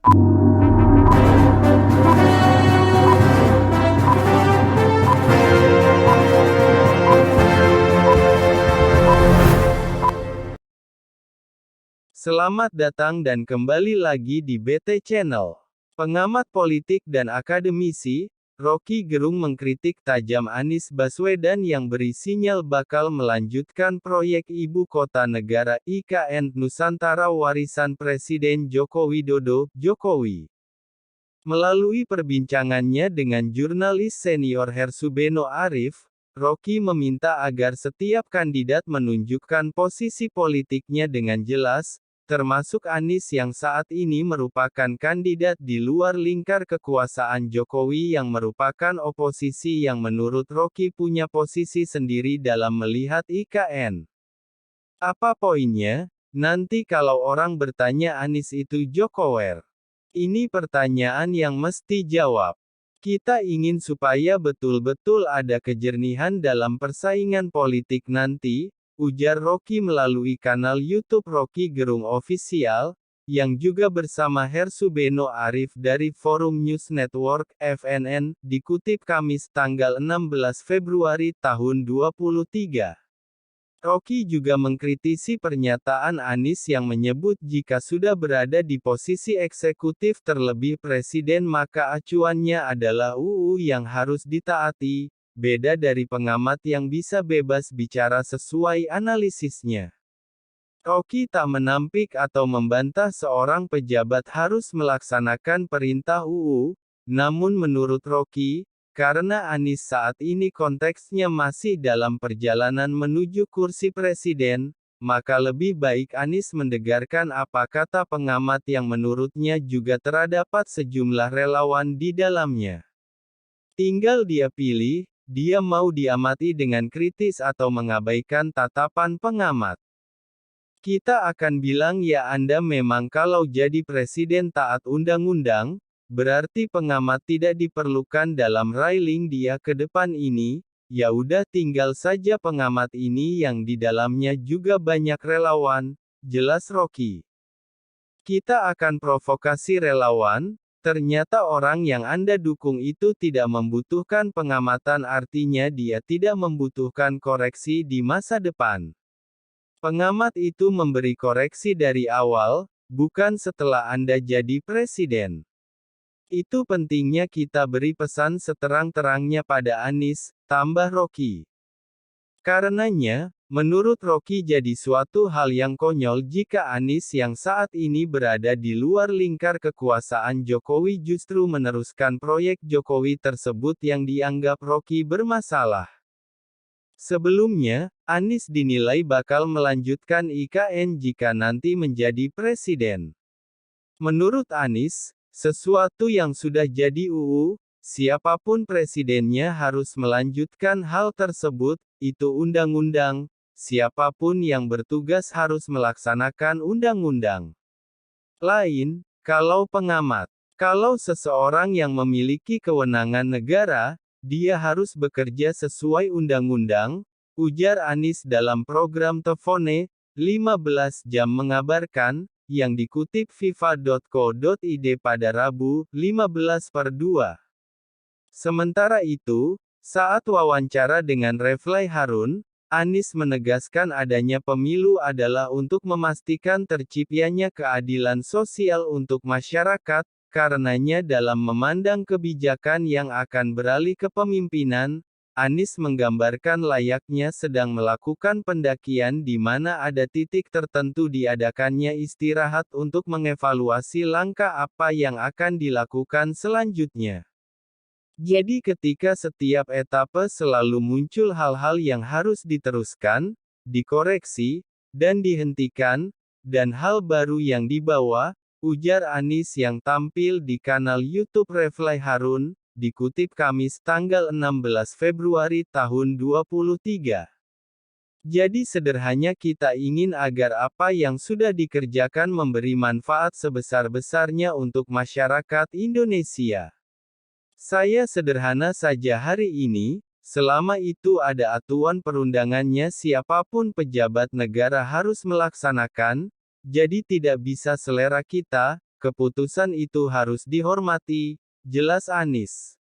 Selamat datang dan kembali lagi di BT Channel. Pengamat politik dan akademisi, Rocky Gerung mengkritik tajam Anies Baswedan yang beri sinyal bakal melanjutkan proyek Ibu Kota Negara (IKN) Nusantara warisan Presiden Joko Widodo, Jokowi. Melalui perbincangannya dengan jurnalis senior Hersubeno Arif, Rocky meminta agar setiap kandidat menunjukkan posisi politiknya dengan jelas, termasuk Anies yang saat ini merupakan kandidat di luar lingkar kekuasaan Jokowi yang merupakan oposisi yang menurut Rocky punya posisi sendiri dalam melihat IKN. Apa poinnya? Nanti kalau orang bertanya Anies itu Jokower. Ini pertanyaan yang mesti jawab. Kita ingin supaya betul-betul ada kejernihan dalam persaingan politik nanti, ujar Rocky melalui kanal YouTube Rocky Gerung Official, yang juga bersama Hersubeno Arif dari Forum News Network, FNN, dikutip Kamis tanggal 16 Februari tahun 2023. Rocky juga mengkritisi pernyataan Anies yang menyebut jika sudah berada di posisi eksekutif terlebih presiden maka acuannya adalah UU yang harus ditaati, beda dari pengamat yang bisa bebas bicara sesuai analisisnya. Rocky tak menampik atau membantah seorang pejabat harus melaksanakan perintah UU, namun menurut Rocky, karena Anies saat ini konteksnya masih dalam perjalanan menuju kursi presiden, maka lebih baik Anies mendengarkan apa kata pengamat yang menurutnya juga terdapat sejumlah relawan di dalamnya. Tinggal dia pilih, dia mau diamati dengan kritis atau mengabaikan tatapan pengamat. Kita akan bilang ya Anda memang kalau jadi presiden taat undang-undang, berarti pengamat tidak diperlukan dalam railing dia ke depan ini, ya udah tinggal saja pengamat ini yang di dalamnya juga banyak relawan, jelas Rocky. Kita akan provokasi relawan, ternyata orang yang Anda dukung itu tidak membutuhkan pengamatan artinya dia tidak membutuhkan koreksi di masa depan. Pengamat itu memberi koreksi dari awal, bukan setelah Anda jadi presiden. Itu pentingnya kita beri pesan seterang-terangnya pada Anies, tambah Rocky. Karenanya, menurut Rocky jadi suatu hal yang konyol jika Anies yang saat ini berada di luar lingkar kekuasaan Jokowi justru meneruskan proyek Jokowi tersebut yang dianggap Rocky bermasalah. Sebelumnya, Anies dinilai bakal melanjutkan IKN jika nanti menjadi presiden. Menurut Anies, sesuatu yang sudah jadi UU, siapapun presidennya harus melanjutkan hal tersebut, itu undang-undang, siapapun yang bertugas harus melaksanakan undang-undang. Lain, kalau pengamat, kalau seseorang yang memiliki kewenangan negara, dia harus bekerja sesuai undang-undang, ujar Anies dalam program Telfone, 15 jam mengabarkan, yang dikutip viva.co.id pada Rabu, 15/2. Sementara itu, saat wawancara dengan Refly Harun, Anies menegaskan adanya pemilu adalah untuk memastikan terciptanya keadilan sosial untuk masyarakat, karenanya dalam memandang kebijakan yang akan beralih kepemimpinan, Anies menggambarkan layaknya sedang melakukan pendakian di mana ada titik tertentu diadakannya istirahat untuk mengevaluasi langkah apa yang akan dilakukan selanjutnya. Jadi ketika setiap etape selalu muncul hal-hal yang harus diteruskan, dikoreksi, dan dihentikan, dan hal baru yang dibawa, ujar Anies yang tampil di kanal YouTube Refly Harun, dikutip Kamis tanggal 16 Februari tahun 2023. Jadi sederhananya kita ingin agar apa yang sudah dikerjakan memberi manfaat sebesar-besarnya untuk masyarakat Indonesia. Saya sederhana saja hari ini, selama itu ada aturan perundangannya siapapun pejabat negara harus melaksanakan, jadi tidak bisa selera kita, Keputusan itu harus dihormati, jelas Anies.